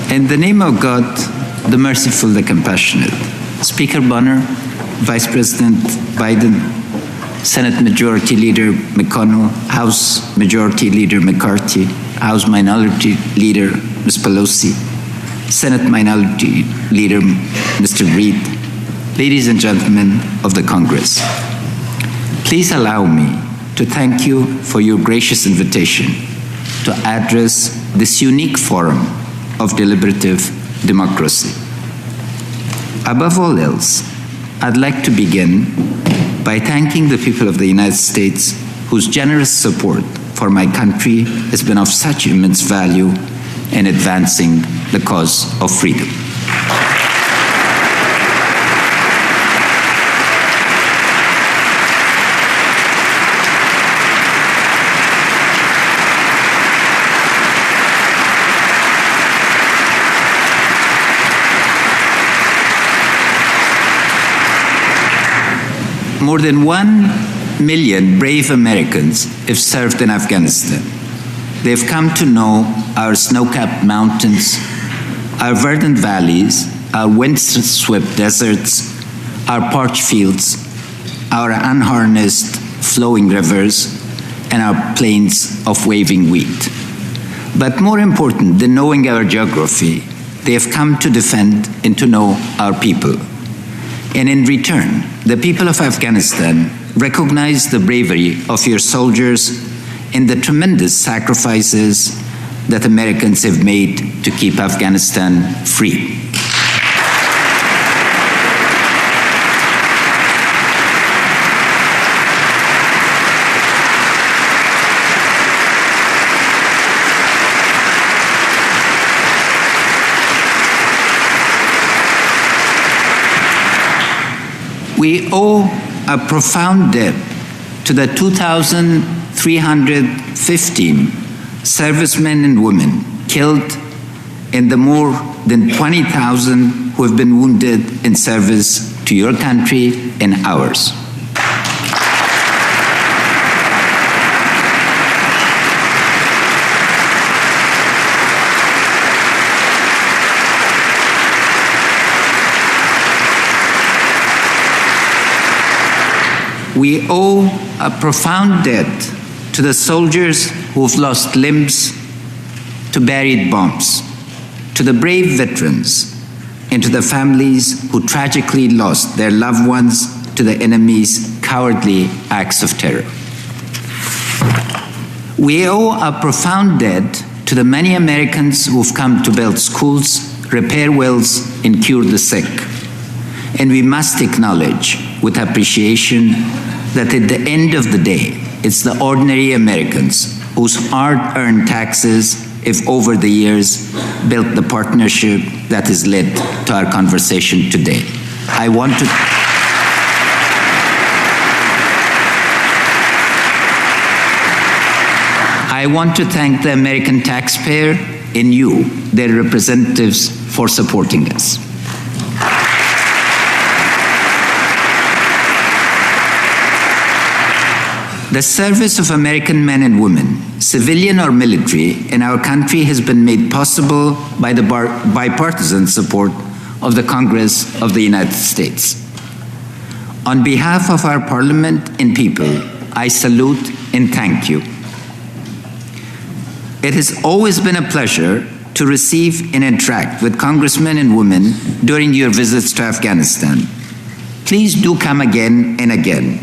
In the name of God, the merciful, the compassionate, Speaker Bonner, Vice President Biden, Senate Majority Leader McConnell, House Majority Leader McCarthy, House Minority Leader Ms. Pelosi, Senate Minority Leader Mr. Reid, ladies and gentlemen of the Congress, please allow me to thank you for your gracious invitation to address this unique forum of deliberative democracy. Above all else, I'd like to begin by thanking the people of the United States whose generous support for my country has been of such immense value in advancing the cause of freedom. More than 1 million brave Americans have served in Afghanistan. They've come to know our snow-capped mountains, our verdant valleys, our wind-swept deserts, our parched fields, our unharnessed flowing rivers, and our plains of waving wheat. But more important than knowing our geography, they have come to defend and to know our people. And in return, the people of Afghanistan recognize the bravery of your soldiers and the tremendous sacrifices that Americans have made to keep Afghanistan free. We owe a profound debt to the 2,315 servicemen and women killed and the more than 20,000 who have been wounded in service to your country and ours. We owe a profound debt to the soldiers who've lost limbs to buried bombs, to the brave veterans, and to the families who tragically lost their loved ones to the enemy's cowardly acts of terror. We owe a profound debt to the many Americans who've come to build schools, repair wells, and cure the sick. And we must acknowledge with appreciation that at the end of the day, it's the ordinary Americans whose hard-earned taxes have over the years built the partnership that has led to our conversation today. I want to thank the American taxpayer and you, their representatives, for supporting us. The service of American men and women, civilian or military, in our country has been made possible by the bipartisan support of the Congress of the United States. On behalf of our Parliament and people, I salute and thank you. It has always been a pleasure to receive and interact with congressmen and women during your visits to Afghanistan. Please do come again and again.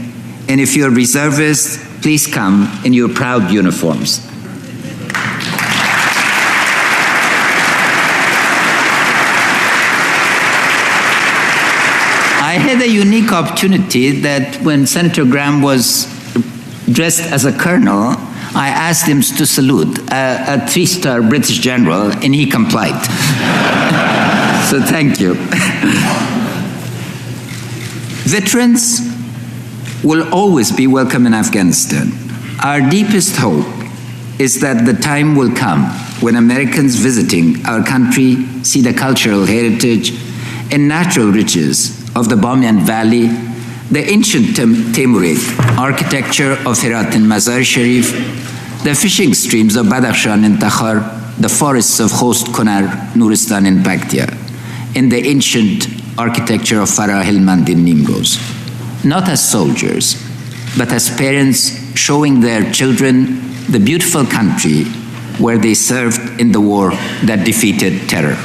And if you're reservists, please come in your proud uniforms. I had a unique opportunity that when Senator Graham was dressed as a colonel, I asked him to salute a 3-star British general, and he complied. So thank you. Veterans will always be welcome in Afghanistan. Our deepest hope is that the time will come when Americans visiting our country see the cultural heritage and natural riches of the Bamiyan Valley, the ancient Timurid architecture of Herat and Mazar Sharif, the fishing streams of Badakhshan and Takhar, the forests of Khost, Kunar, Nuristan, and Paktia, in the ancient architecture of Farah Helmand in Nimroz, not as soldiers, but as parents showing their children the beautiful country where they served in the war that defeated terror.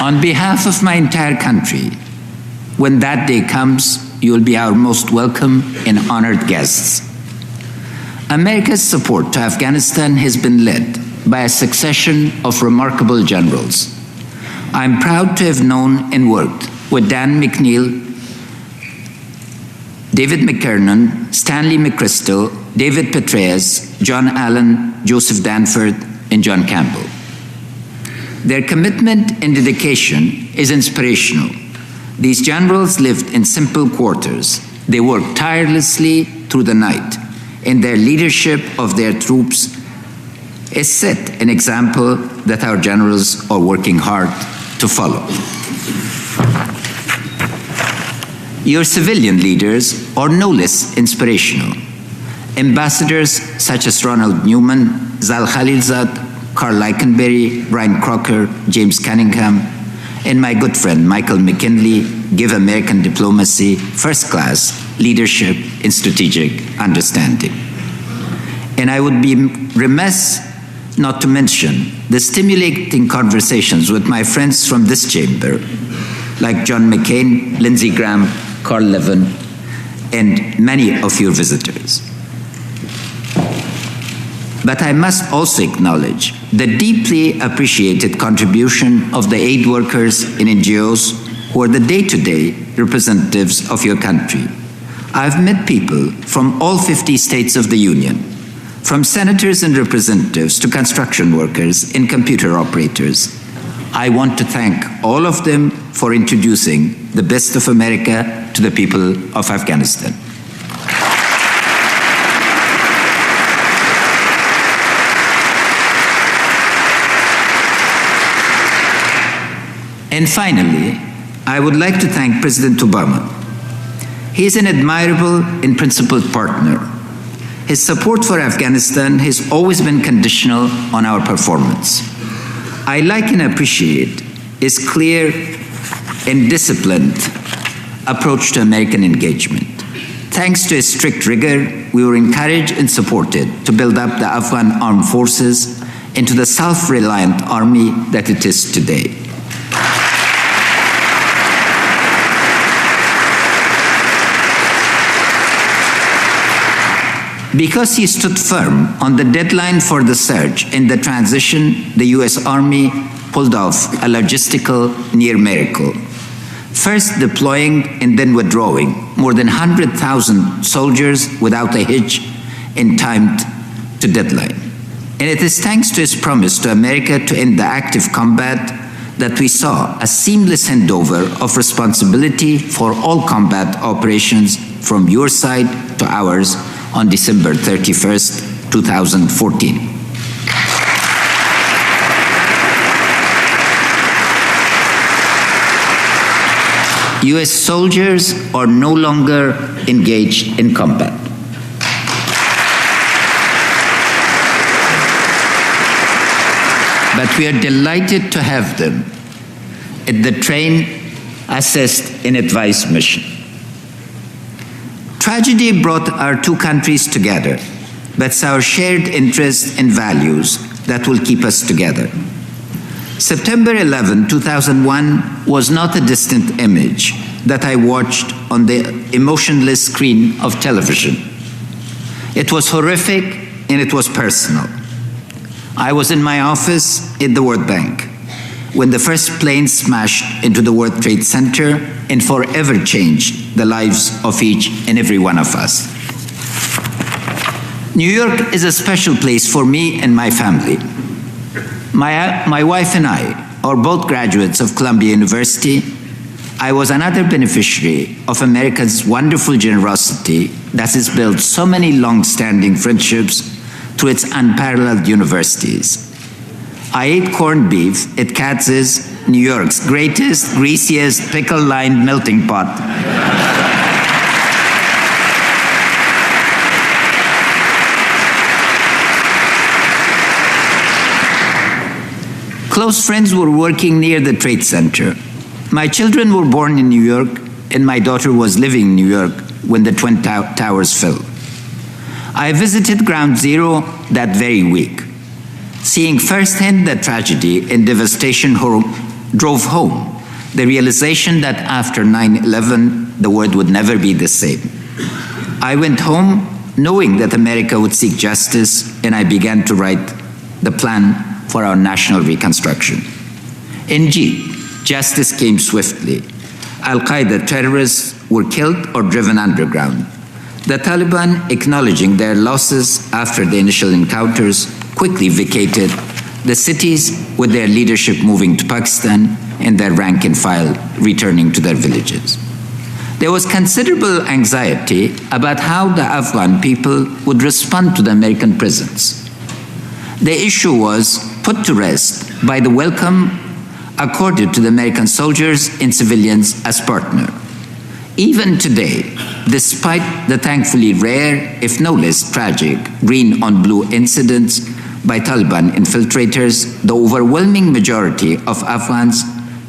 On behalf of my entire country, when that day comes, you will be our most welcome and honored guests. America's support to Afghanistan has been led by a succession of remarkable generals. I'm proud to have known and worked with Dan McNeill, David McKernan, Stanley McChrystal, David Petraeus, John Allen, Joseph Danford, and John Campbell. Their commitment and dedication is inspirational. These generals lived in simple quarters. They worked tirelessly through the night, and their leadership of their troops is set an example that our generals are working hard to follow. Your civilian leaders are no less inspirational. Ambassadors such as Ronald Newman, Zal Khalilzad, Karl Leikenberry, Brian Crocker, James Cunningham, and my good friend Michael McKinley give American diplomacy first-class leadership and strategic understanding. And I would be remiss not to mention the stimulating conversations with my friends from this chamber, like John McCain, Lindsey Graham, Carl Levin, and many of your visitors. But I must also acknowledge the deeply appreciated contribution of the aid workers and NGOs who are the day-to-day representatives of your country. I've met people from all 50 states of the Union, from senators and representatives to construction workers and computer operators. I want to thank all of them for introducing the best of America to the people of Afghanistan. And finally, I would like to thank President Obama. He is an admirable and principled partner. His support for Afghanistan has always been conditional on our performance. I like and appreciate his clear and disciplined approach to American engagement. Thanks to his strict rigor, we were encouraged and supported to build up the Afghan armed forces into the self-reliant army that it is today. Because he stood firm on the deadline for the surge and the transition, the U.S. Army pulled off a logistical near miracle. First deploying and then withdrawing more than 100,000 soldiers without a hitch and timed to deadline. And it is thanks to his promise to America to end the active combat that we saw a seamless handover of responsibility for all combat operations from your side to ours on December 31st, 2014. U.S. soldiers are no longer engaged in combat. But we are delighted to have them at the train, assist, and advise mission. Tragedy brought our two countries together, but it's our shared interests and values that will keep us together. September 11, 2001 was not a distant image that I watched on the emotionless screen of television. It was horrific and it was personal. I was in my office at the World Bank when the first plane smashed into the World Trade Center and forever changed the lives of each and every one of us. New York is a special place for me and my family. My wife and I are both graduates of Columbia University. I was another beneficiary of America's wonderful generosity that has built so many long-standing friendships through its unparalleled universities. I ate corned beef at Katz's, New York's greatest, greasiest, pickle-lined melting pot. close friends were working near the Trade Center. My children were born in New York, and my daughter was living in New York when the Twin Towers fell. I visited Ground Zero that very week. Seeing firsthand the tragedy and devastation drove home the realization that after 9/11, the world would never be the same. I went home knowing that America would seek justice, and I began to write the plan for our national reconstruction. Indeed, justice came swiftly. Al-Qaeda terrorists were killed or driven underground. The Taliban, acknowledging their losses after the initial encounters, quickly vacated the cities, with their leadership moving to Pakistan and their rank and file returning to their villages. There was considerable anxiety about how the Afghan people would respond to the American presence. The issue was put to rest by the welcome accorded to the American soldiers and civilians as partners. Even today, despite the thankfully rare, if no less tragic, green on blue incidents by Taliban infiltrators, the overwhelming majority of Afghans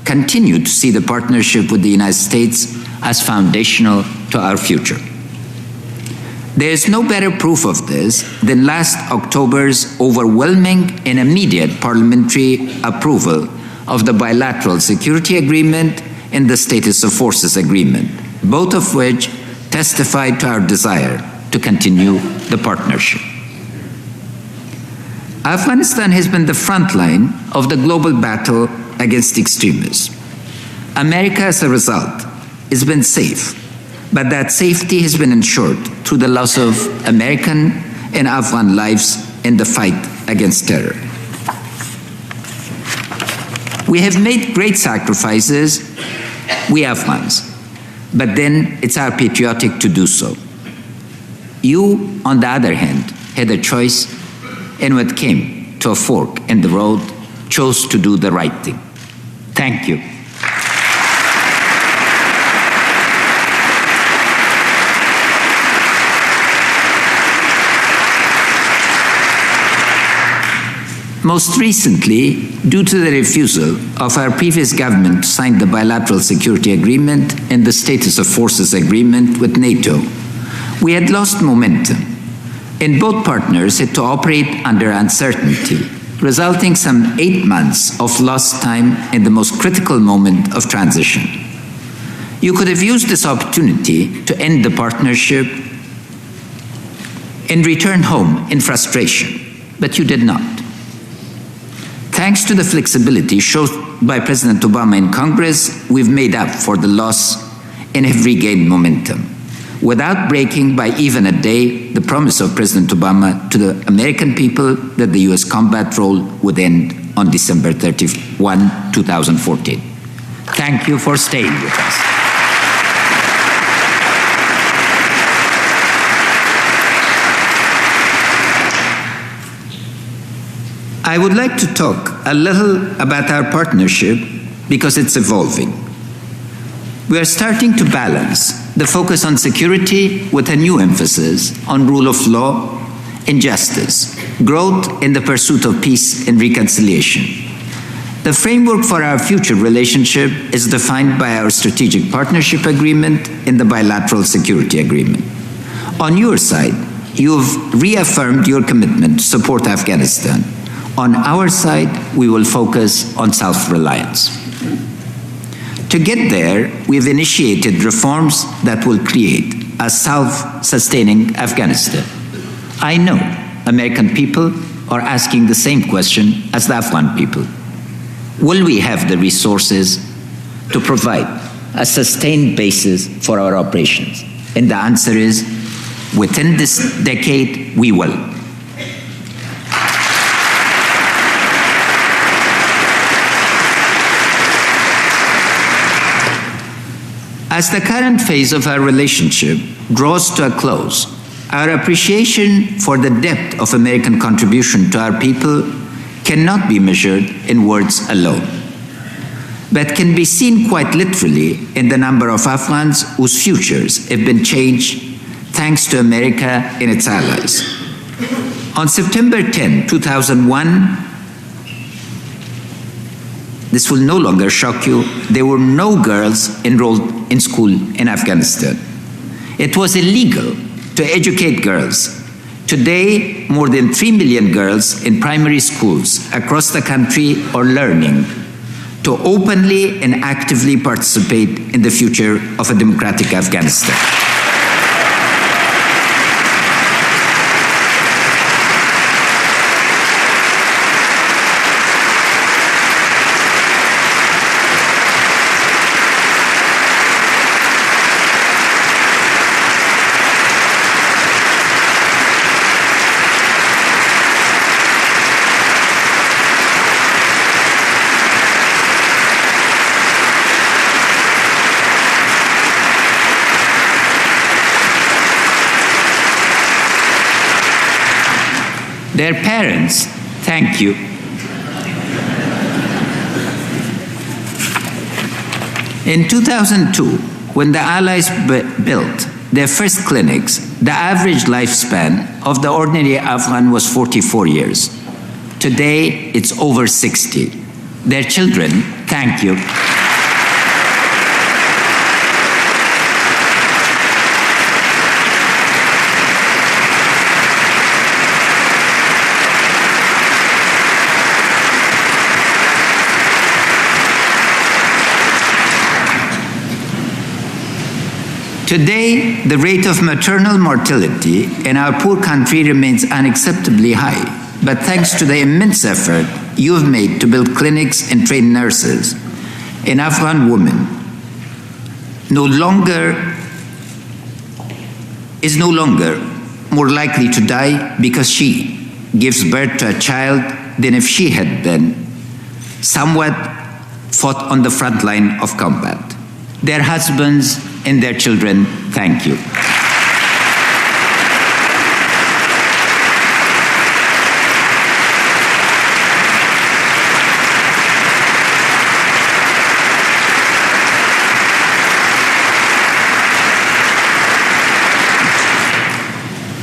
continue to see the partnership with the United States as foundational to our future. There is no better proof of this than last October's overwhelming and immediate parliamentary approval of the bilateral security agreement and the status of forces agreement, both of which testified to our desire to continue the partnership. Afghanistan has been the front line of the global battle against extremists. America, as a result, has been safe, but that safety has been ensured through the loss of American and Afghan lives in the fight against terror. We have made great sacrifices, we Afghans, but then it's our patriotic to do so. You, on the other hand, had a choice, and when it came to a fork in the road, chose to do the right thing. Thank you. Most recently, due to the refusal of our previous government to sign the bilateral security agreement and the status of forces agreement with NATO, we had lost momentum, and both partners had to operate under uncertainty, resulting some 8 months of lost time in the most critical moment of transition. You could have used this opportunity to end the partnership and return home in frustration, but you did not. Thanks to the flexibility shown by President Obama in Congress, we've made up for the loss and have regained momentum, without breaking by even a day the promise of President Obama to the American people that the U.S. combat role would end on December 31, 2014. Thank you for staying with us. I would like to talk a little about our partnership because it's evolving. We are starting to balance the focus on security with a new emphasis on rule of law and justice, growth in the pursuit of peace and reconciliation. The framework for our future relationship is defined by our strategic partnership agreement and the bilateral security agreement. On your side, you have reaffirmed your commitment to support Afghanistan. On our side, we will focus on self-reliance. To get there, we've initiated reforms that will create a self-sustaining Afghanistan. I know American people are asking the same question as the Afghan people. Will we have the resources to provide a sustained basis for our operations? And the answer is, within this decade, we will. As the current phase of our relationship draws to a close, our appreciation for the depth of American contribution to our people cannot be measured in words alone, but can be seen quite literally in the number of Afghans whose futures have been changed thanks to America and its allies. On September 10, 2001, This will no longer shock you. There were no girls enrolled in school in Afghanistan. It was illegal to educate girls. Today, more than 3 million girls in primary schools across the country are learning to openly and actively participate in the future of a democratic Afghanistan. Their parents, thank you. In 2002, when the Allies built their first clinics, the average lifespan of the ordinary Afghan was 44 years. Today, it's over 60. Their children, thank you. Today, the rate of maternal mortality in our poor country remains unacceptably high, but thanks to the immense effort you have made to build clinics and train nurses, an Afghan woman is no longer more likely to die because she gives birth to a child than if she had been somewhat fought on the front line of combat. Their husbands and their children, thank you.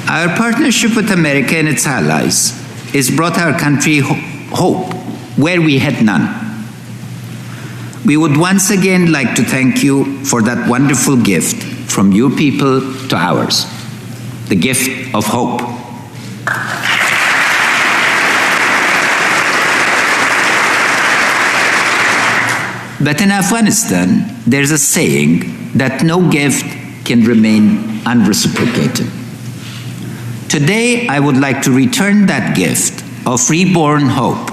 Our partnership with America and its allies has brought our country hope where we had none. We would once again like to thank you for that wonderful gift from your people to ours, the gift of hope. But in Afghanistan, there's a saying that no gift can remain unreciprocated. Today, I would like to return that gift of reborn hope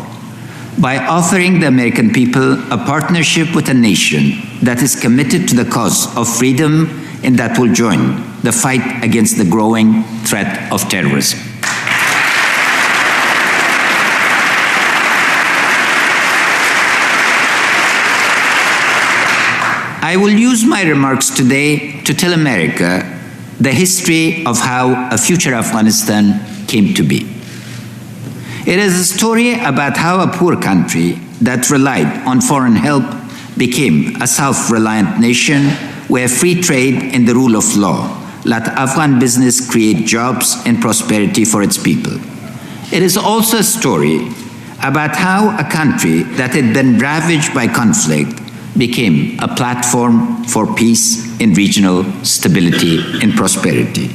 by offering the American people a partnership with a nation that is committed to the cause of freedom and that will join the fight against the growing threat of terrorism. I will use my remarks today to tell America the history of how a future Afghanistan came to be. It is a story about how a poor country that relied on foreign help became a self-reliant nation where free trade and the rule of law let Afghan business create jobs and prosperity for its people. It is also a story about how a country that had been ravaged by conflict became a platform for peace and regional stability and prosperity.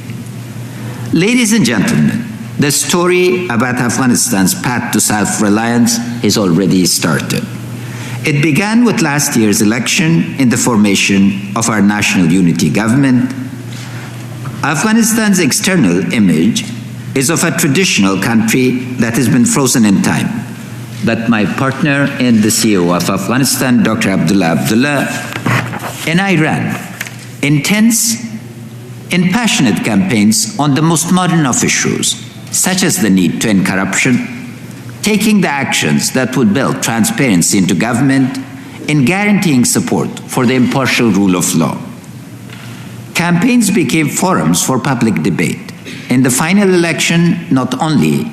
Ladies and gentlemen, the story about Afghanistan's path to self-reliance has already started. It began with last year's election and the formation of our national unity government. Afghanistan's external image is of a traditional country that has been frozen in time. But my partner and the CEO of Afghanistan, Dr. Abdullah, and I ran intense and passionate campaigns on the most modern of issues, such as the need to end corruption, taking the actions that would build transparency into government, and guaranteeing support for the impartial rule of law. Campaigns became forums for public debate. In the final election, not only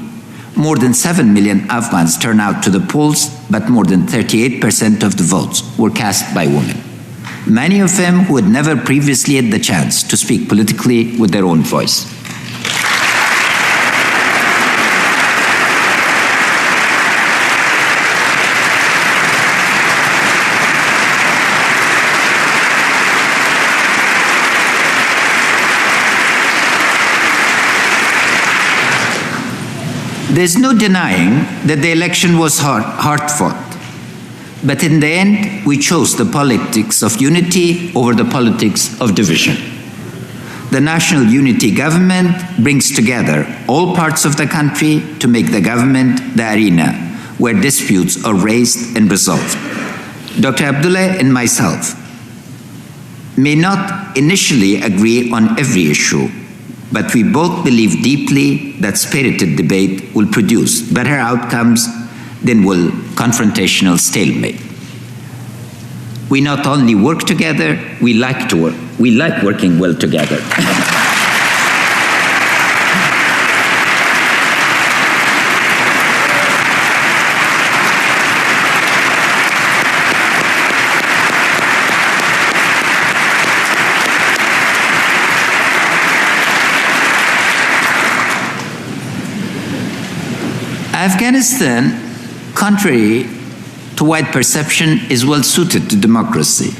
more than 7 million Afghans turned out to the polls, but more than 38% of the votes were cast by women, many of them who had never previously had the chance to speak politically with their own voice. There's no denying that the election was hard fought. But in the end, we chose the politics of unity over the politics of division. The National Unity Government brings together all parts of the country to make the government the arena where disputes are raised and resolved. Dr. Abdullah and myself may not initially agree on every issue, but we both believe deeply that spirited debate will produce better outcomes than will confrontational stalemate. We not only work together, we like working well together. Afghanistan, contrary to wide perception, is well suited to democracy.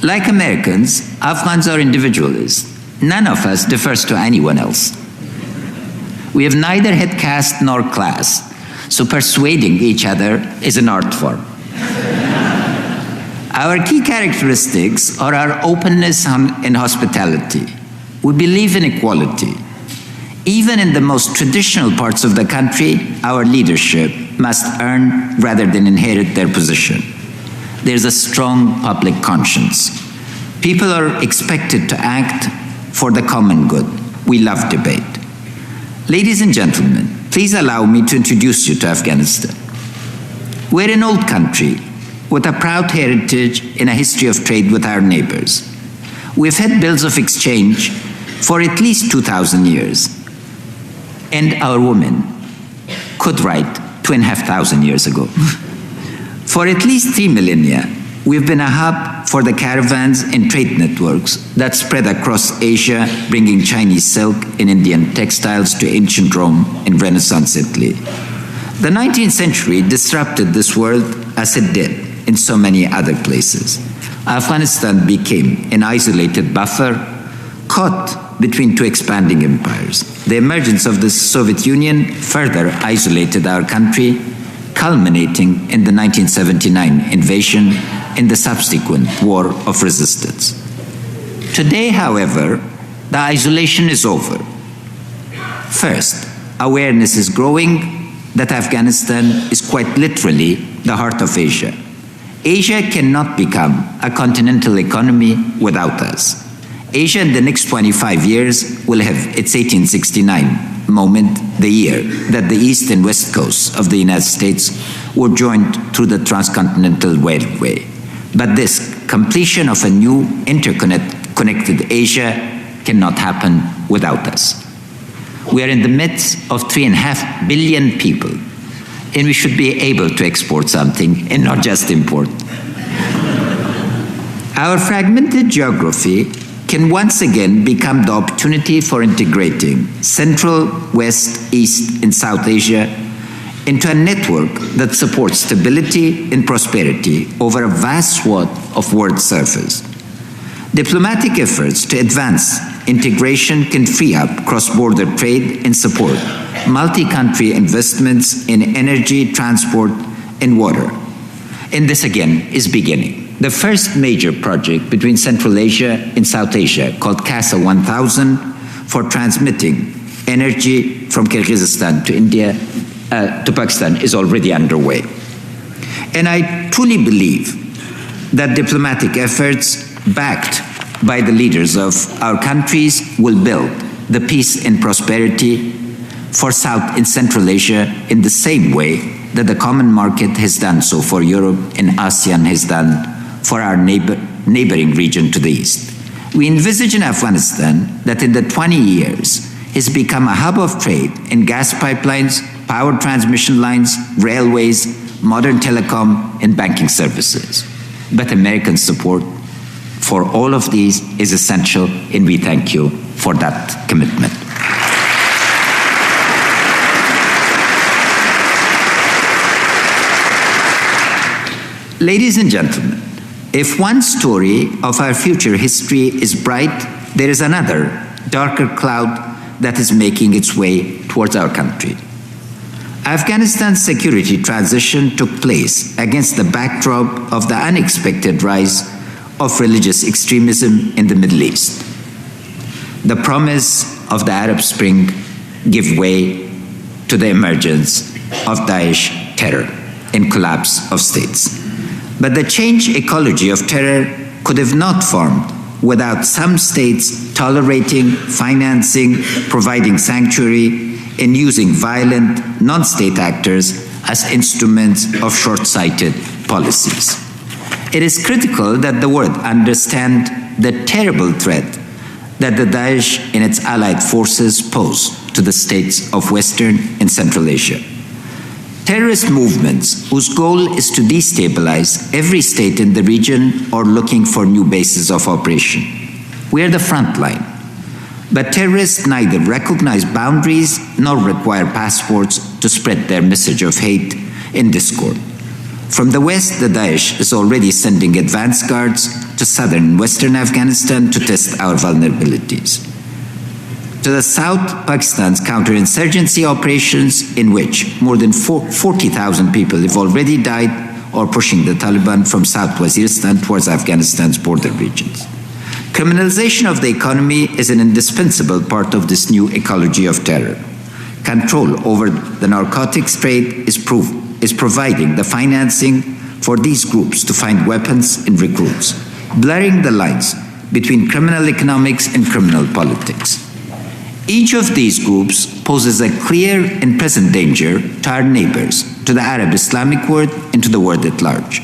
Like Americans, Afghans are individualists. None of us differs to anyone else. We have neither head caste nor class, so persuading each other is an art form. Our key characteristics are our openness and hospitality. We believe in equality. Even in the most traditional parts of the country, our leadership must earn rather than inherit their position. There's a strong public conscience. People are expected to act for the common good. We love debate. Ladies and gentlemen, please allow me to introduce you to Afghanistan. We're an old country with a proud heritage and a history of trade with our neighbors. We've had bills of exchange for at least 2,000 years. And our women could write 2,500 years ago. For at least 3 millennia, we've been a hub for the caravans and trade networks that spread across Asia, bringing Chinese silk and Indian textiles to ancient Rome and Renaissance Italy. The 19th century disrupted this world as it did in so many other places. Afghanistan became an isolated buffer caught between two expanding empires. The emergence of the Soviet Union further isolated our country, culminating in the 1979 invasion and the subsequent war of resistance. Today, however, the isolation is over. First, awareness is growing that Afghanistan is quite literally the heart of Asia. Asia cannot become a continental economy without us. Asia in the next 25 years will have its 1869 moment, the year that the east and west coasts of the United States were joined through the transcontinental railway. But this completion of a new interconnected Asia cannot happen without us. We are in the midst of 3.5 billion people, and we should be able to export something and not just import. Our fragmented geography can once again become the opportunity for integrating Central, West, East, and South Asia into a network that supports stability and prosperity over a vast swath of world surface. Diplomatic efforts to advance integration can free up cross-border trade and support multi-country investments in energy, transport, and water. And this again is beginning. The first major project between Central Asia and South Asia, called CASA 1000, for transmitting energy from Kyrgyzstan to India, to Pakistan, is already underway. And I truly believe that diplomatic efforts backed by the leaders of our countries will build the peace and prosperity for South and Central Asia in the same way that the common market has done so for Europe and ASEAN has done for our neighboring region to the east. We envisage in Afghanistan that in the 20 years has become a hub of trade in gas pipelines, power transmission lines, railways, modern telecom, and banking services. But American support for all of these is essential, and we thank you for that commitment. Ladies and gentlemen, if one story of our future history is bright, there is another, darker cloud that is making its way towards our country. Afghanistan's security transition took place against the backdrop of the unexpected rise of religious extremism in the Middle East. The promise of the Arab Spring gave way to the emergence of Daesh terror and collapse of states. But the changed ecology of terror could have not formed without some states tolerating, financing, providing sanctuary, and using violent non-state actors as instruments of short-sighted policies. It is critical that the world understand the terrible threat that the Daesh and its allied forces pose to the states of Western and Central Asia. Terrorist movements whose goal is to destabilize every state in the region are looking for new bases of operation. We are the front line. But terrorists neither recognize boundaries nor require passports to spread their message of hate and discord. From the west, the Daesh is already sending advance guards to southern and western Afghanistan to test our vulnerabilities. To the south, Pakistan's counterinsurgency operations, in which more than 40,000 people have already died, are pushing the Taliban from South Waziristan towards Afghanistan's border regions. Criminalization of the economy is an indispensable part of this new ecology of terror. Control over the narcotics trade is providing the financing for these groups to find weapons and recruits, blurring the lines between criminal economics and criminal politics. Each of these groups poses a clear and present danger to our neighbors, to the Arab Islamic world, and to the world at large.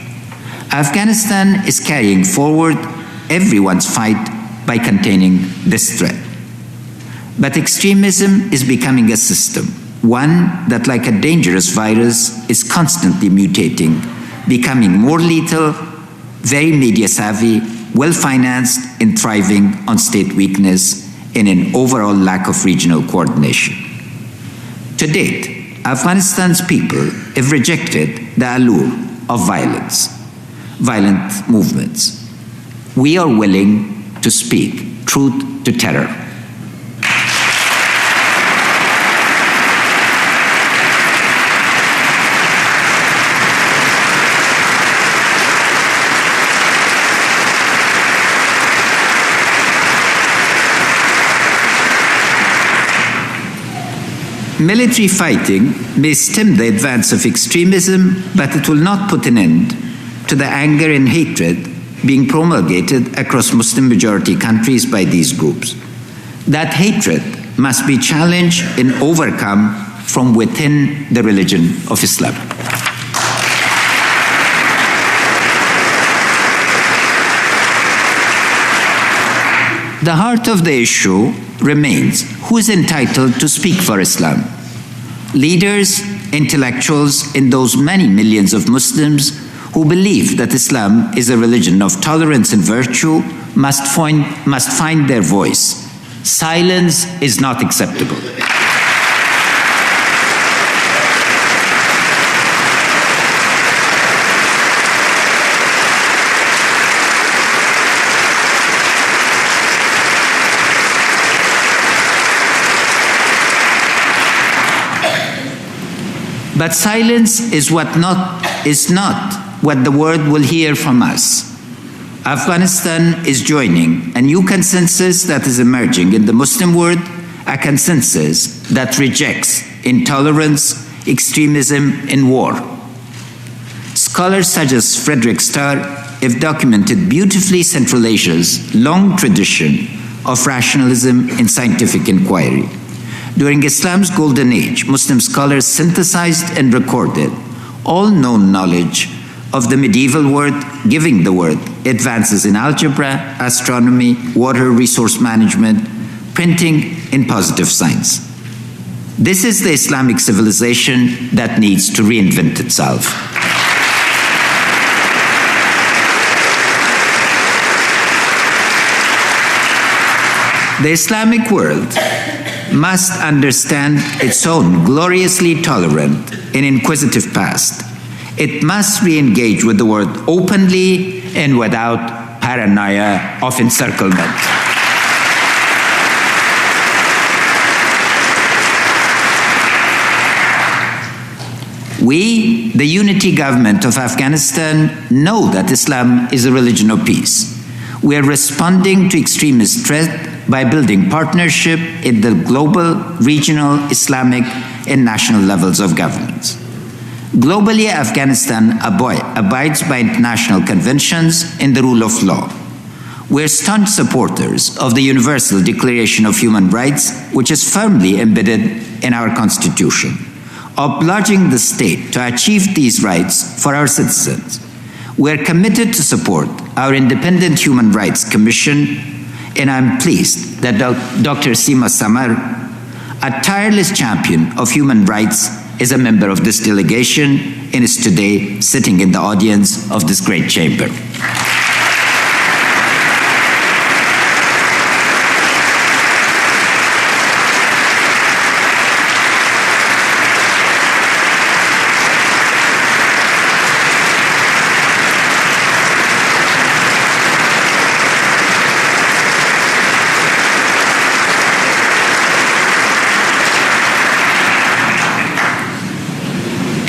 Afghanistan is carrying forward everyone's fight by containing this threat. But extremism is becoming a system, one that, like a dangerous virus, is constantly mutating, becoming more lethal, very media savvy, well-financed, and thriving on state weakness and an overall lack of regional coordination. To date, Afghanistan's people have rejected the allure of violent movements. We are willing to speak truth to terror. Military fighting may stem the advance of extremism, but it will not put an end to the anger and hatred being promulgated across Muslim-majority countries by these groups. That hatred must be challenged and overcome from within the religion of Islam. The heart of the issue remains who is entitled to speak for Islam. Leaders, intellectuals, and those many millions of Muslims who believe that Islam is a religion of tolerance and virtue must find their voice. Silence is not acceptable. But silence is not what the world will hear from us. Afghanistan is joining a new consensus that is emerging in the Muslim world, a consensus that rejects intolerance, extremism, and war. Scholars such as Frederick Starr have documented beautifully Central Asia's long tradition of rationalism and scientific inquiry. During Islam's golden age, Muslim scholars synthesized and recorded all known knowledge of the medieval world, giving the world advances in algebra, astronomy, water resource management, printing, and positive science. This is the Islamic civilization that needs to reinvent itself. The Islamic world must understand its own gloriously tolerant and inquisitive past. It must re-engage with the world openly and without paranoia of encirclement. We, the unity government of Afghanistan, know that Islam is a religion of peace. We are responding to extremist threat by building partnership in the global, regional, Islamic, and national levels of governance. Globally, Afghanistan abides by international conventions and the rule of law. We're staunch supporters of the Universal Declaration of Human Rights, which is firmly embedded in our Constitution, obliging the state to achieve these rights for our citizens. We're committed to support our independent Human Rights Commission, and I'm pleased that Dr. Seema Samar, a tireless champion of human rights, is a member of this delegation and is today sitting in the audience of this great chamber.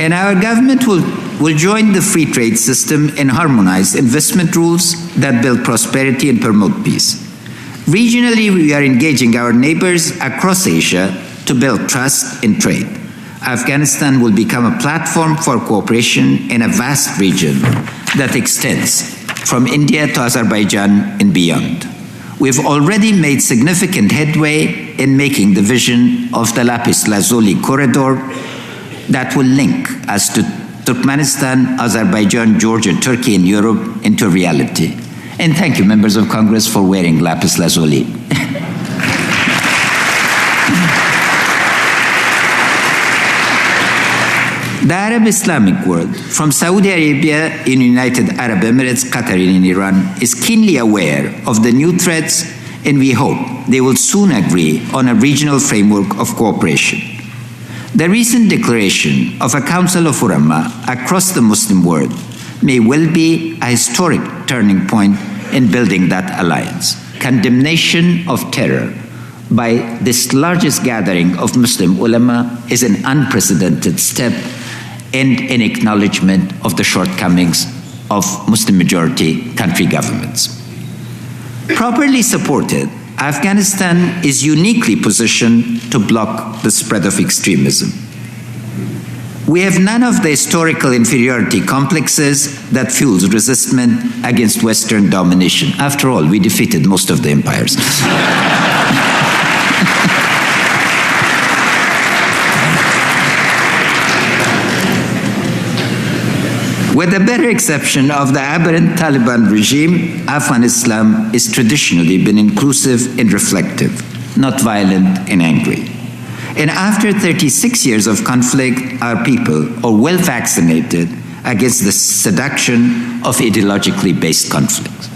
And our government will join the free trade system and harmonize investment rules that build prosperity and promote peace. Regionally, we are engaging our neighbors across Asia to build trust in trade. Afghanistan will become a platform for cooperation in a vast region that extends from India to Azerbaijan and beyond. We've already made significant headway in making the vision of the Lapis Lazuli corridor that will link us to Turkmenistan, Azerbaijan, Georgia, Turkey, and Europe into reality. And thank you, members of Congress, for wearing lapis lazuli. The Arab Islamic world, from Saudi Arabia and United Arab Emirates, Qatar, and Iran, is keenly aware of the new threats, and we hope they will soon agree on a regional framework of cooperation. The recent declaration of a Council of Ulama across the Muslim world may well be a historic turning point in building that alliance. Condemnation of terror by this largest gathering of Muslim ulama is an unprecedented step and an acknowledgement of the shortcomings of Muslim-majority country governments. Properly supported, Afghanistan is uniquely positioned to block the spread of extremism. We have none of the historical inferiority complexes that fuels resistance against Western domination. After all, we defeated most of the empires. With the better exception of the aberrant Taliban regime, Afghan Islam has traditionally been inclusive and reflective, not violent and angry. And after 36 years of conflict, our people are well vaccinated against the seduction of ideologically based conflicts.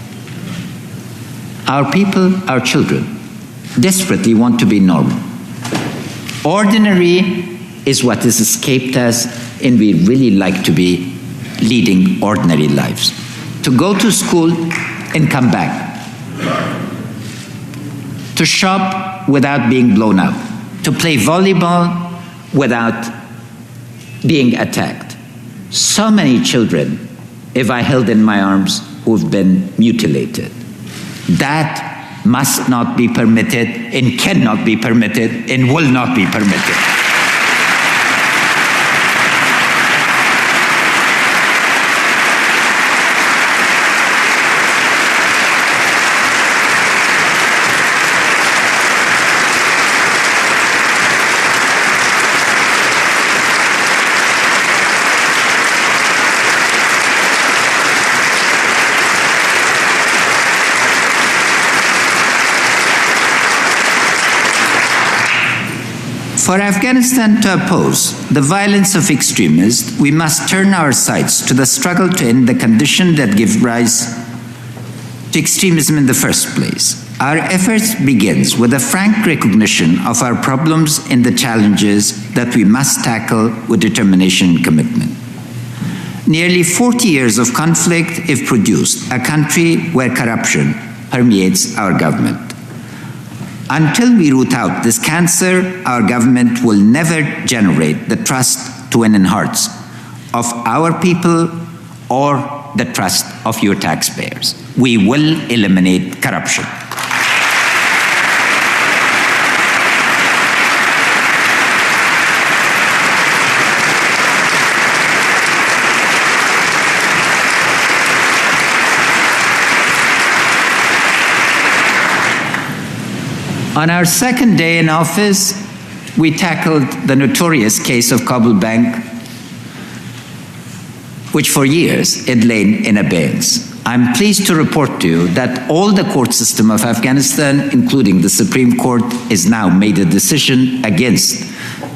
Our people, our children, desperately want to be normal. Ordinary is what has escaped us, and we really like to be leading ordinary lives. To go to school and come back. To shop without being blown up. To play volleyball without being attacked. So many children have I held in my arms who've been mutilated. That must not be permitted and cannot be permitted and will not be permitted. For Afghanistan to oppose the violence of extremists, we must turn our sights to the struggle to end the condition that gives rise to extremism in the first place. Our efforts begins with a frank recognition of our problems and the challenges that we must tackle with determination and commitment. Nearly 40 years of conflict have produced a country where corruption permeates our government. Until we root out this cancer, our government will never generate the trust to win in hearts of our people or the trust of your taxpayers. We will eliminate corruption. On our second day in office, we tackled the notorious case of Kabul Bank, which for years had lain in abeyance. I'm pleased to report to you that all the court system of Afghanistan, including the Supreme Court, has now made a decision against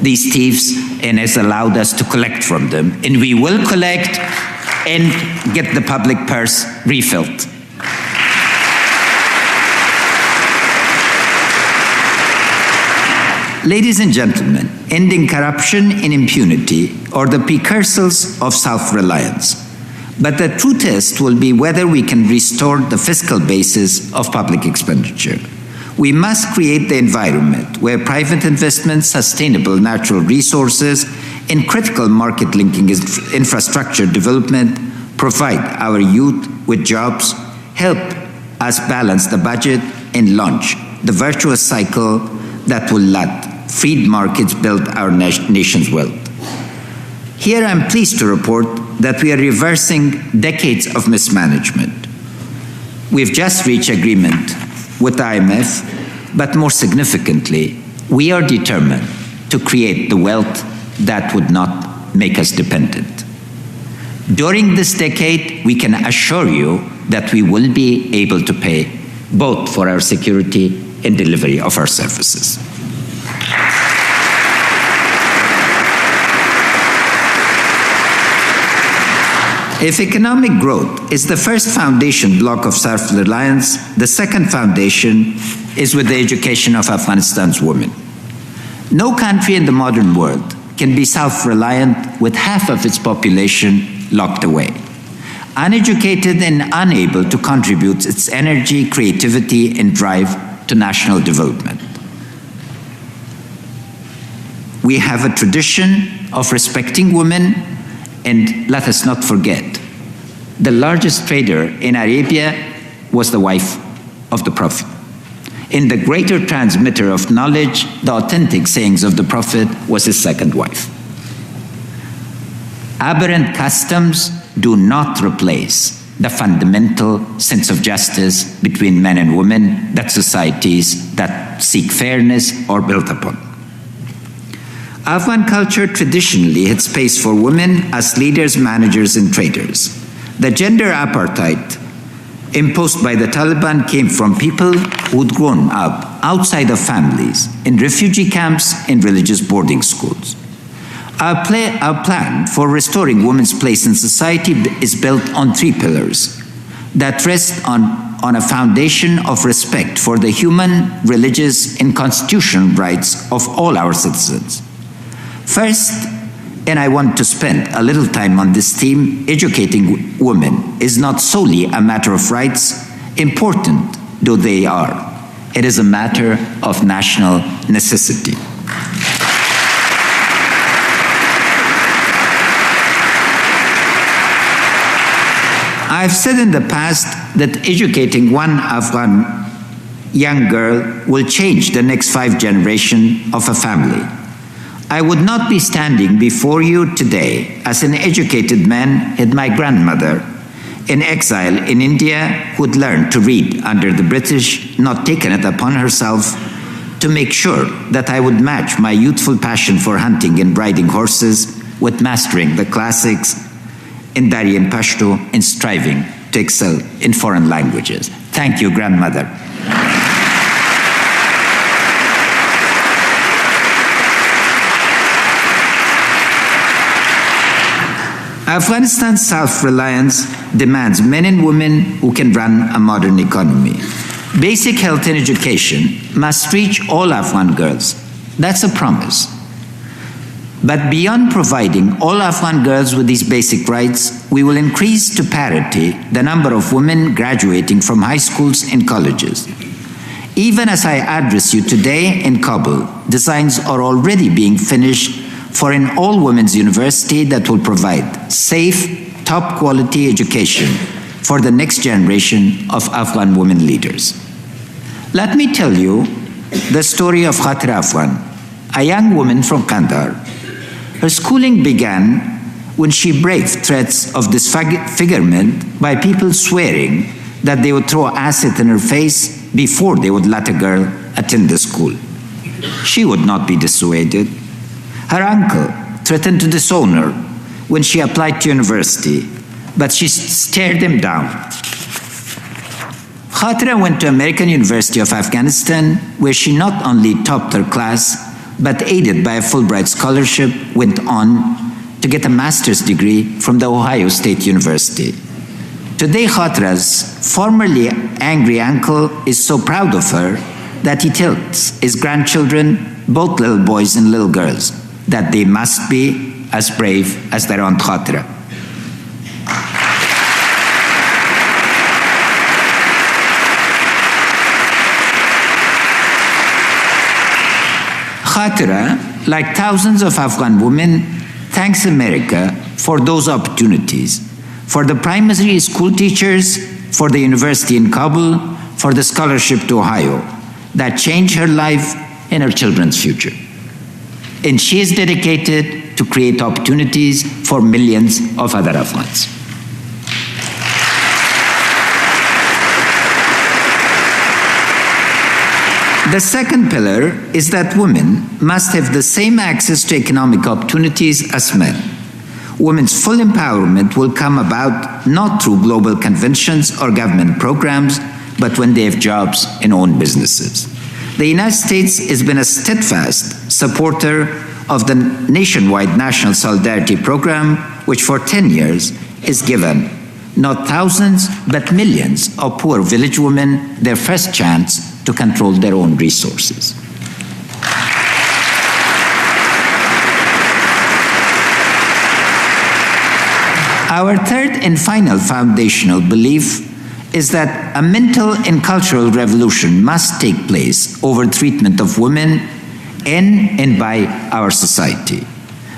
these thieves and has allowed us to collect from them. And we will collect and get the public purse refilled. Ladies and gentlemen, ending corruption and impunity are the precursors of self-reliance. But the true test will be whether we can restore the fiscal basis of public expenditure. We must create the environment where private investment, sustainable natural resources, and critical market-linking infrastructure development provide our youth with jobs, help us balance the budget, and launch the virtuous cycle that will let freed markets build our nation's wealth. Here I'm pleased to report that we are reversing decades of mismanagement. We've just reached agreement with the IMF, but more significantly, we are determined to create the wealth that would not make us dependent. During this decade, we can assure you that we will be able to pay both for our security and delivery of our services. If economic growth is the first foundation block of self-reliance, the second foundation is with the education of Afghanistan's women. No country in the modern world can be self-reliant with half of its population locked away, uneducated and unable to contribute its energy, creativity, and drive to national development. We have a tradition of respecting women, and let us not forget, the largest trader in Arabia was the wife of the Prophet. And the greater transmitter of knowledge, the authentic sayings of the Prophet, was his second wife. Aberrant customs do not replace the fundamental sense of justice between men and women that societies that seek fairness are built upon. Afghan culture traditionally had space for women as leaders, managers, and traders. The gender apartheid imposed by the Taliban came from people who'd grown up outside of families, in refugee camps, and religious boarding schools. Our plan for restoring women's place in society is built on three pillars that rest on a foundation of respect for the human, religious, and constitutional rights of all our citizens. First, and I want to spend a little time on this theme, educating women is not solely a matter of rights, important though they are. It is a matter of national necessity. I've said in the past that educating one Afghan young girl will change the next 5 generations of a family. I would not be standing before you today as an educated man and my grandmother in exile in India who'd learned to read under the British, not taken it upon herself to make sure that I would match my youthful passion for hunting and riding horses with mastering the classics in Dari and Pashto and striving to excel in foreign languages. Thank you, grandmother. Afghanistan's self-reliance demands men and women who can run a modern economy. Basic health and education must reach all Afghan girls. That's a promise. But beyond providing all Afghan girls with these basic rights, we will increase to parity the number of women graduating from high schools and colleges. Even as I address you today in Kabul, designs are already being finished for an all-women's university that will provide safe, top-quality education for the next generation of Afghan women leaders. Let me tell you the story of Khatira Afghan, a young woman from Kandahar. Her schooling began when she braved threats of disfigurement by people swearing that they would throw acid in her face before they would let a girl attend the school. She would not be dissuaded. Her uncle threatened to disown her when she applied to university, but she stared him down. Khatira went to American University of Afghanistan, where she not only topped her class, but aided by a Fulbright scholarship, went on to get a master's degree from the Ohio State University. Today, Khatira's formerly angry uncle is so proud of her that he tells his grandchildren, both little boys and little girls, that they must be as brave as their Aunt Khatira. Khatira, like thousands of Afghan women, thanks America for those opportunities, for the primary school teachers, for the university in Kabul, for the scholarship to Ohio, that changed her life and her children's future. And she is dedicated to create opportunities for millions of other Afghans. The second pillar is that women must have the same access to economic opportunities as men. Women's full empowerment will come about not through global conventions or government programs, but when they have jobs and own businesses. The United States has been a steadfast supporter of the nationwide National Solidarity Program, which for 10 years has given not thousands, but millions of poor village women their first chance to control their own resources. Our third and final foundational belief is that a mental and cultural revolution must take place over treatment of women in and by our society.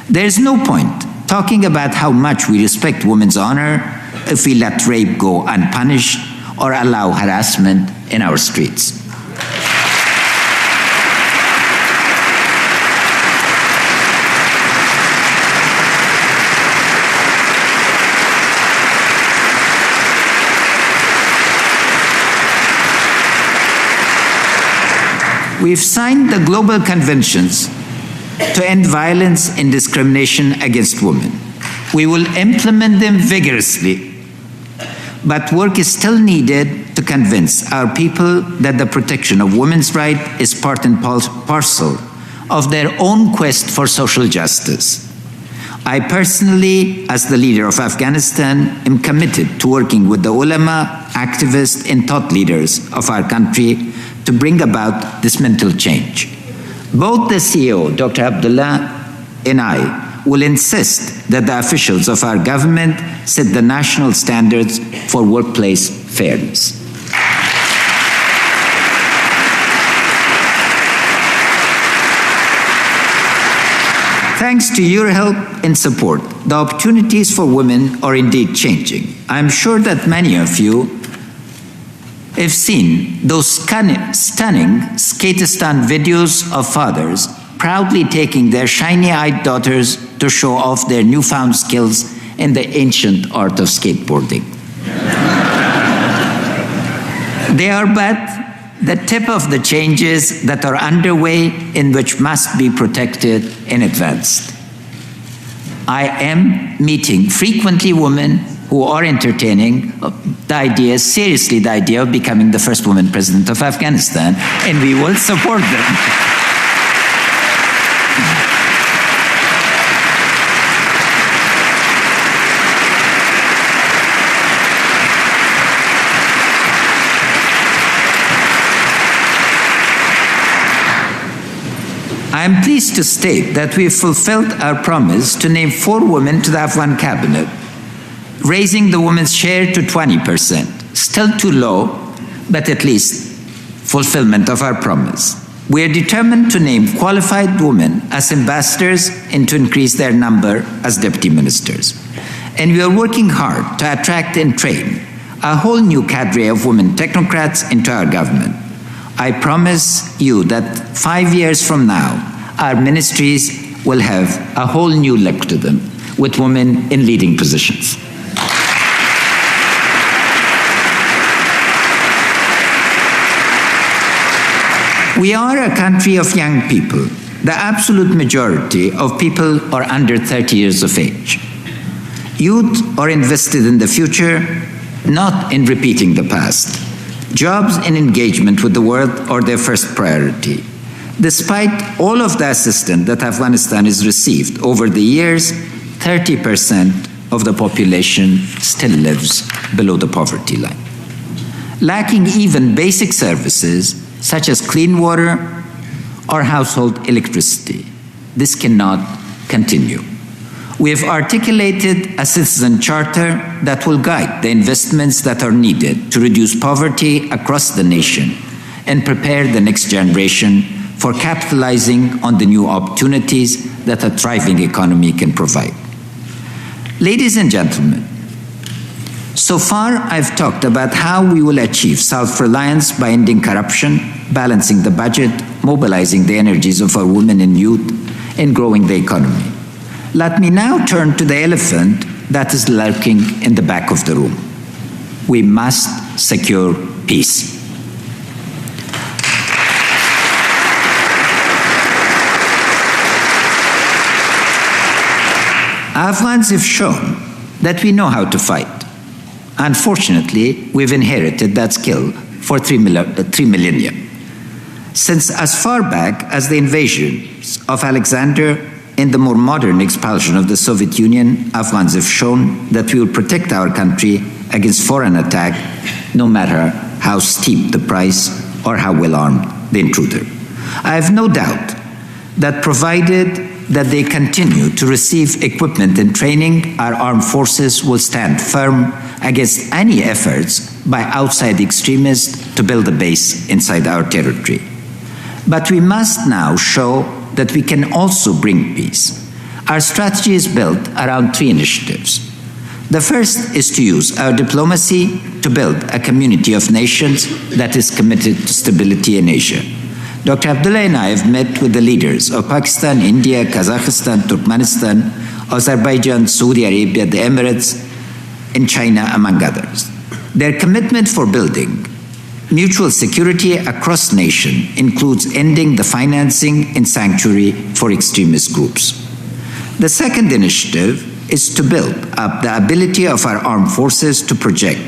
There is no point talking about how much we respect women's honor if we let rape go unpunished or allow harassment in our streets. We've signed the global conventions to end violence and discrimination against women. We will implement them vigorously, but work is still needed to convince our people that the protection of women's rights is part and parcel of their own quest for social justice. I personally, as the leader of Afghanistan, am committed to working with the ulama, activists, and thought leaders of our country to bring about this mental change. Both the CEO, Dr. Abdullah, and I will insist that the officials of our government set the national standards for workplace fairness. Thanks to your help and support, the opportunities for women are indeed changing. I'm sure that many of you have seen those stunning Skatistan videos of fathers proudly taking their shiny-eyed daughters to show off their newfound skills in the ancient art of skateboarding. They are but the tip of the changes that are underway and which must be protected and advanced. I am meeting frequently women who are entertaining seriously the idea of becoming the first woman president of Afghanistan, and we will support them. I am pleased to state that we have fulfilled our promise to name 4 women to the Afghan cabinet, raising the women's share to 20%. Still too low, but at least fulfillment of our promise. We are determined to name qualified women as ambassadors and to increase their number as deputy ministers. And we are working hard to attract and train a whole new cadre of women technocrats into our government. I promise you that 5 years from now, our ministries will have a whole new look to them, with women in leading positions. We are a country of young people. The absolute majority of people are under 30 years of age. Youth are invested in the future, not in repeating the past. Jobs and engagement with the world are their first priority. Despite all of the assistance that Afghanistan has received over the years, 30% of the population still lives below the poverty line, lacking even basic services such as clean water or household electricity. This cannot continue. We have articulated a citizen charter that will guide the investments that are needed to reduce poverty across the nation and prepare the next generation for capitalizing on the new opportunities that a thriving economy can provide. Ladies and gentlemen, so far I've talked about how we will achieve self-reliance by ending corruption, balancing the budget, mobilizing the energies of our women and youth, and growing the economy. Let me now turn to the elephant that is lurking in the back of the room. We must secure peace. Afghans have shown that we know how to fight. Unfortunately, we've inherited that skill for 3 millennia. Since as far back as the invasions of Alexander and the more modern expulsion of the Soviet Union, Afghans have shown that we will protect our country against foreign attack, no matter how steep the price or how well armed the intruder. I have no doubt that provided that they continue to receive equipment and training, our armed forces will stand firm against any efforts by outside extremists to build a base inside our territory. But we must now show that we can also bring peace. Our strategy is built around 3 initiatives. The first is to use our diplomacy to build a community of nations that is committed to stability in Asia. Dr. Abdullah and I have met with the leaders of Pakistan, India, Kazakhstan, Turkmenistan, Azerbaijan, Saudi Arabia, the Emirates, and China, among others. Their commitment for building mutual security across nations includes ending the financing and sanctuary for extremist groups. The second initiative is to build up the ability of our armed forces to project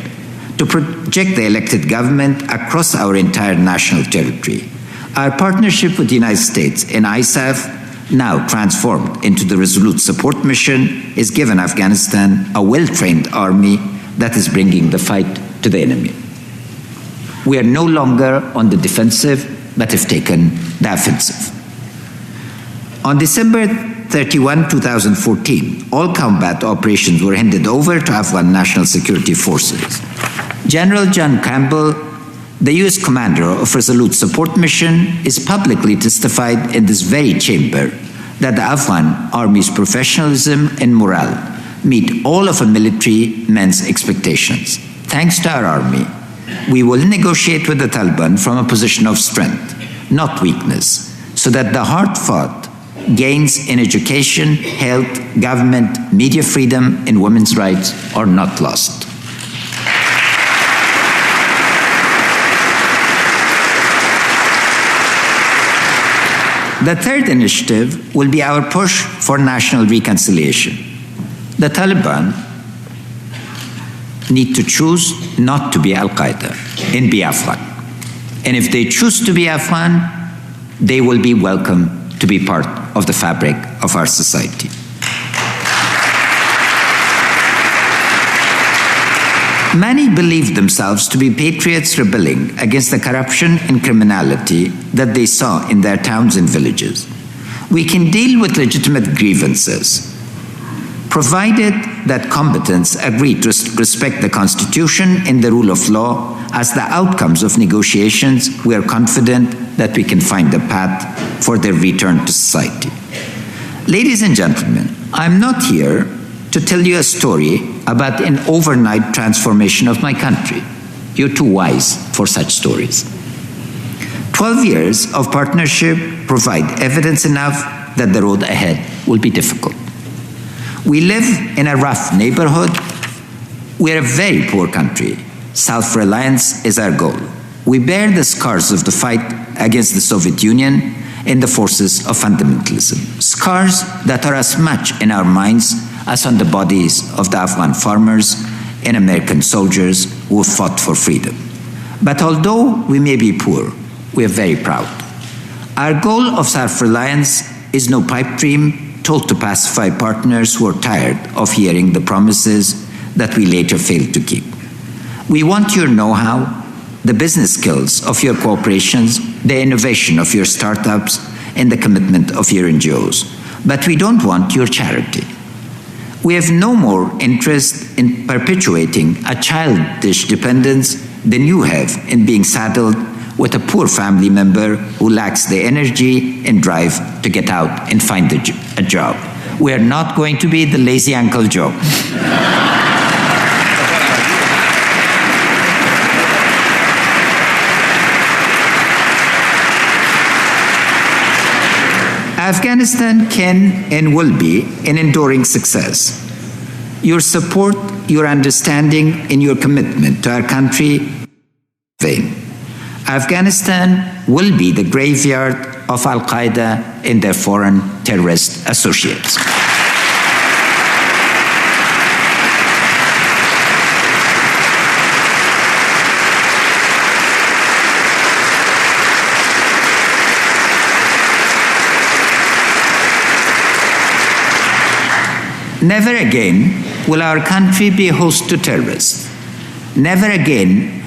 the elected government across our entire national territory. Our partnership with the United States and ISAF, now transformed into the Resolute Support Mission, is given Afghanistan a well-trained army that is bringing the fight to the enemy. We are no longer on the defensive, but have taken the offensive. On December 31, 2014, all combat operations were handed over to Afghan National Security Forces. General John Campbell, the U.S. commander of Resolute Support Mission, is publicly testified in this very chamber that the Afghan Army's professionalism and morale meet all of a military man's expectations. Thanks to our Army, we will negotiate with the Taliban from a position of strength, not weakness, so that the hard-fought gains in education, health, government, media freedom, and women's rights are not lost. The third initiative will be our push for national reconciliation. The Taliban need to choose not to be Al-Qaeda and be Afghan. And if they choose to be Afghan, they will be welcome to be part of the fabric of our society. Many believe themselves to be patriots rebelling against the corruption and criminality that they saw in their towns and villages. We can deal with legitimate grievances, provided that combatants agree to respect the Constitution and the rule of law. As the outcomes of negotiations, we are confident that we can find a path for their return to society. Ladies and gentlemen, I'm not here to tell you a story about an overnight transformation of my country. You're too wise for such stories. 12 years of partnership provide evidence enough that the road ahead will be difficult. We live in a rough neighborhood. We're a very poor country. Self-reliance is our goal. We bear the scars of the fight against the Soviet Union and the forces of fundamentalism, scars that are as much in our minds as on the bodies of the Afghan farmers and American soldiers who fought for freedom. But although we may be poor, we are very proud. Our goal of self-reliance is no pipe dream told to pacify partners who are tired of hearing the promises that we later failed to keep. We want your know-how, the business skills of your corporations, the innovation of your startups, and the commitment of your NGOs. But we don't want your charity. We have no more interest in perpetuating a childish dependence than you have in being saddled with a poor family member who lacks the energy and drive to get out and find a job. We are not going to be the lazy Uncle Joe. Afghanistan can and will be an enduring success. Your support, your understanding, and your commitment to our country vain. Afghanistan will be the graveyard of Al-Qaeda and their foreign terrorist associates. Never again will our country be a host to terrorists. Never again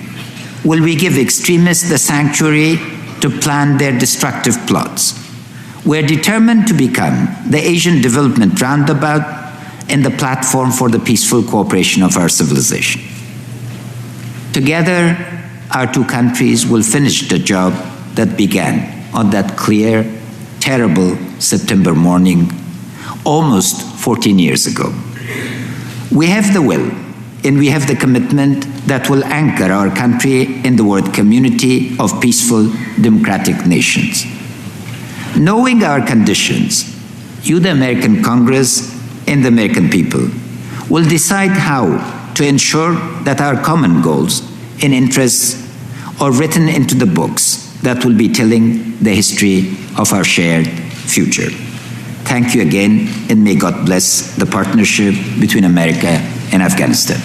will we give extremists the sanctuary to plan their destructive plots. We're determined to become the Asian development roundabout and the platform for the peaceful cooperation of our civilization. Together, our two countries will finish the job that began on that clear, terrible September morning almost 14 years ago. We have the will and we have the commitment that will anchor our country in the world community of peaceful, democratic nations. Knowing our conditions, you, the American Congress, and the American people will decide how to ensure that our common goals and interests are written into the books that will be telling the history of our shared future. Thank you again, and may God bless the partnership between America and Afghanistan.